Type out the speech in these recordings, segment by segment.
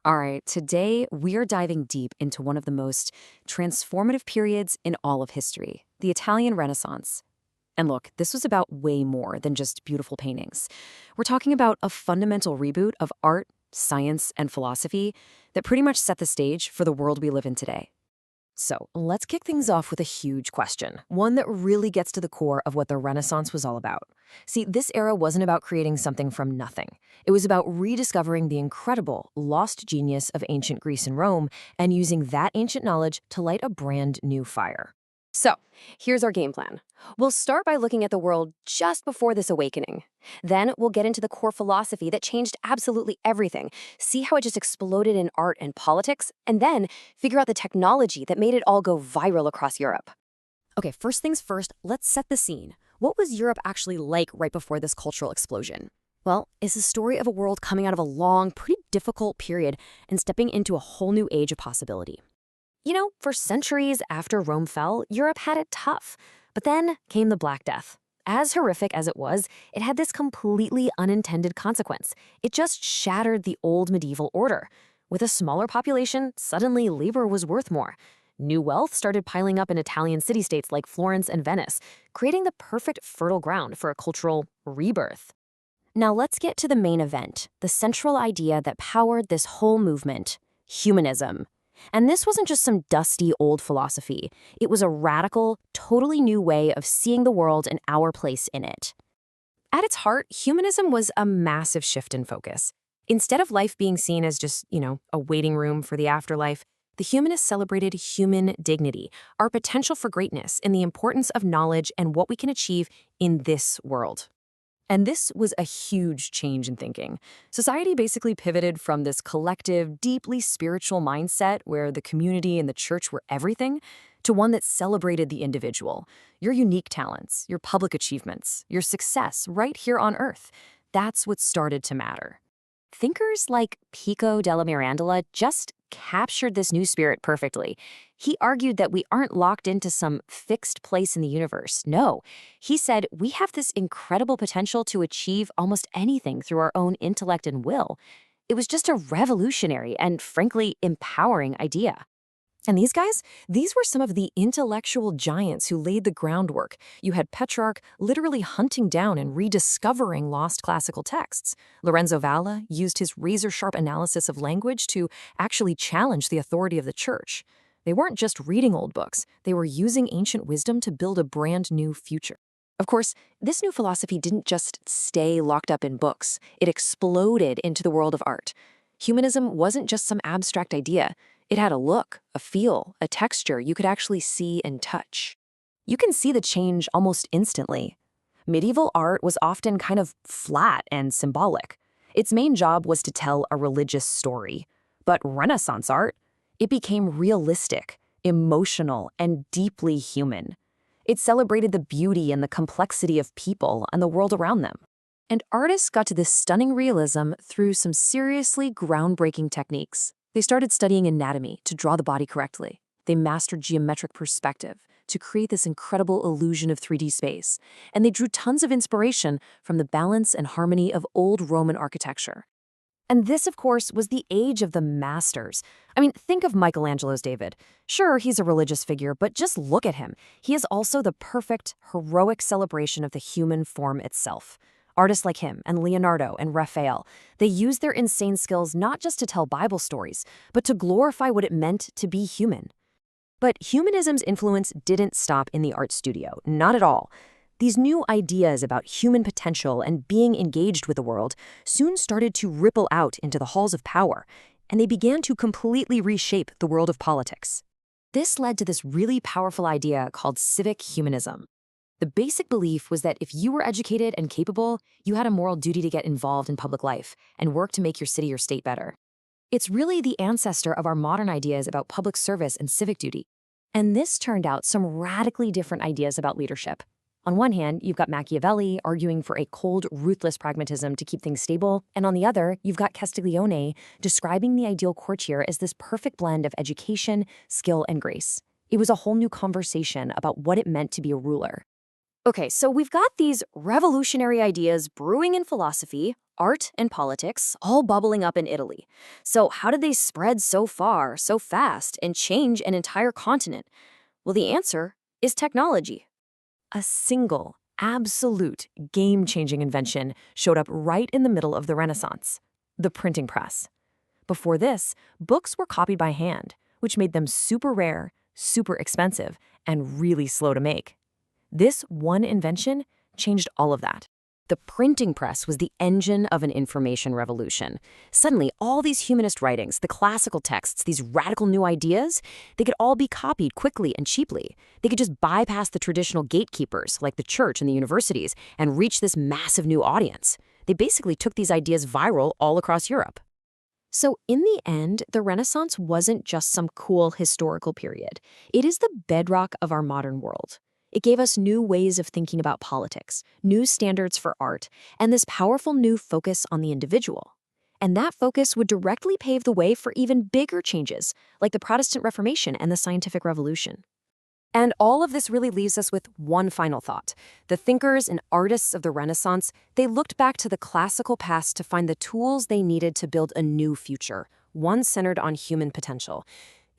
All right, today we are diving deep into one of the most transformative periods in all of history, the Italian Renaissance. And look, this was about way more than just beautiful paintings. We're talking about a fundamental reboot of art, science, and philosophy that pretty much set the stage for the world we live in today. So let's kick things off with a huge question, one that really gets to the core of what the Renaissance was all about. See, this era wasn't about creating something from nothing. It was about rediscovering the incredible, lost genius of ancient Greece and Rome and using that ancient knowledge to light a brand new fire. So, here's our game plan. We'll start by looking at the world just before this awakening. Then we'll get into the core philosophy that changed absolutely everything, see how it just exploded in art and politics, and then figure out the technology that made it all go viral across Europe. Okay, first things first, let's set the scene. What was Europe actually like right before this cultural explosion? Well, it's the story of a world coming out of a long, pretty difficult period and stepping into a whole new age of possibility. You know, for centuries after Rome fell, Europe had it tough. But then came the Black Death. As horrific as it was, it had this completely unintended consequence. It just shattered the old medieval order. With a smaller population, suddenly labor was worth more. New wealth started piling up in Italian city-states like Florence and Venice, creating the perfect fertile ground for a cultural rebirth. Now let's get to the main event, the central idea that powered this whole movement, humanism. And this wasn't just some dusty old philosophy. It was a radical, totally new way of seeing the world and our place in it. At its heart, humanism was a massive shift in focus. Instead of life being seen as just, a waiting room for the afterlife, the humanists celebrated human dignity, our potential for greatness, and the importance of knowledge and what we can achieve in this world. And this was a huge change in thinking. Society basically pivoted from this collective, deeply spiritual mindset where the community and the church were everything to one that celebrated the individual, your unique talents, your public achievements, your success right here on Earth. That's what started to matter. Thinkers like Pico della Mirandola just captured this new spirit perfectly. He argued that we aren't locked into some fixed place in the universe. No, he said we have this incredible potential to achieve almost anything through our own intellect and will. It was just a revolutionary and, frankly, empowering idea. And these guys, these were some of the intellectual giants who laid the groundwork. You had Petrarch literally hunting down and rediscovering lost classical texts. Lorenzo Valla used his razor-sharp analysis of language to actually challenge the authority of the church. They weren't just reading old books, they were using ancient wisdom to build a brand new future. Of course, this new philosophy didn't just stay locked up in books. It exploded into the world of art. Humanism wasn't just some abstract idea. It had a look, a feel, a texture you could actually see and touch. You can see the change almost instantly. Medieval art was often kind of flat and symbolic. Its main job was to tell a religious story. But Renaissance art, it became realistic, emotional, and deeply human. It celebrated the beauty and the complexity of people and the world around them. And artists got to this stunning realism through some seriously groundbreaking techniques. They started studying anatomy to draw the body correctly. They mastered geometric perspective to create this incredible illusion of 3D space. And they drew tons of inspiration from the balance and harmony of old Roman architecture. And this, of course, was the age of the masters. I mean, think of Michelangelo's David. Sure, he's a religious figure, but just look at him. He is also the perfect, heroic celebration of the human form itself. Artists like him and Leonardo and Raphael, they used their insane skills not just to tell Bible stories, but to glorify what it meant to be human. But humanism's influence didn't stop in the art studio, not at all. These new ideas about human potential and being engaged with the world soon started to ripple out into the halls of power, and they began to completely reshape the world of politics. This led to this really powerful idea called civic humanism. The basic belief was that if you were educated and capable, you had a moral duty to get involved in public life and work to make your city or state better. It's really the ancestor of our modern ideas about public service and civic duty. And this turned out some radically different ideas about leadership. On one hand, you've got Machiavelli arguing for a cold, ruthless pragmatism to keep things stable, and on the other, you've got Castiglione describing the ideal courtier as this perfect blend of education, skill, and grace. It was a whole new conversation about what it meant to be a ruler. Okay, so we've got these revolutionary ideas brewing in philosophy, art and politics, all bubbling up in Italy. So, how did they spread so far, so fast, and change an entire continent? Well, the answer is technology. A single, absolute, game-changing invention showed up right in the middle of the Renaissance: the printing press. Before this, books were copied by hand, which made them super rare, super expensive, and really slow to make. This one invention changed all of that. The printing press was the engine of an information revolution. Suddenly, all these humanist writings, the classical texts, these radical new ideas, they could all be copied quickly and cheaply. They could just bypass the traditional gatekeepers, like the church and the universities, and reach this massive new audience. They basically took these ideas viral all across Europe. So in the end, the Renaissance wasn't just some cool historical period. It is the bedrock of our modern world. It gave us new ways of thinking about politics, new standards for art, and this powerful new focus on the individual. And that focus would directly pave the way for even bigger changes, like the Protestant Reformation and the Scientific Revolution. And all of this really leaves us with one final thought. The thinkers and artists of the Renaissance, they looked back to the classical past to find the tools they needed to build a new future, one centered on human potential.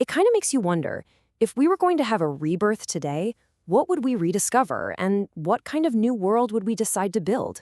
It kind of makes you wonder, if we were going to have a rebirth today, what would we rediscover, and what kind of new world would we decide to build?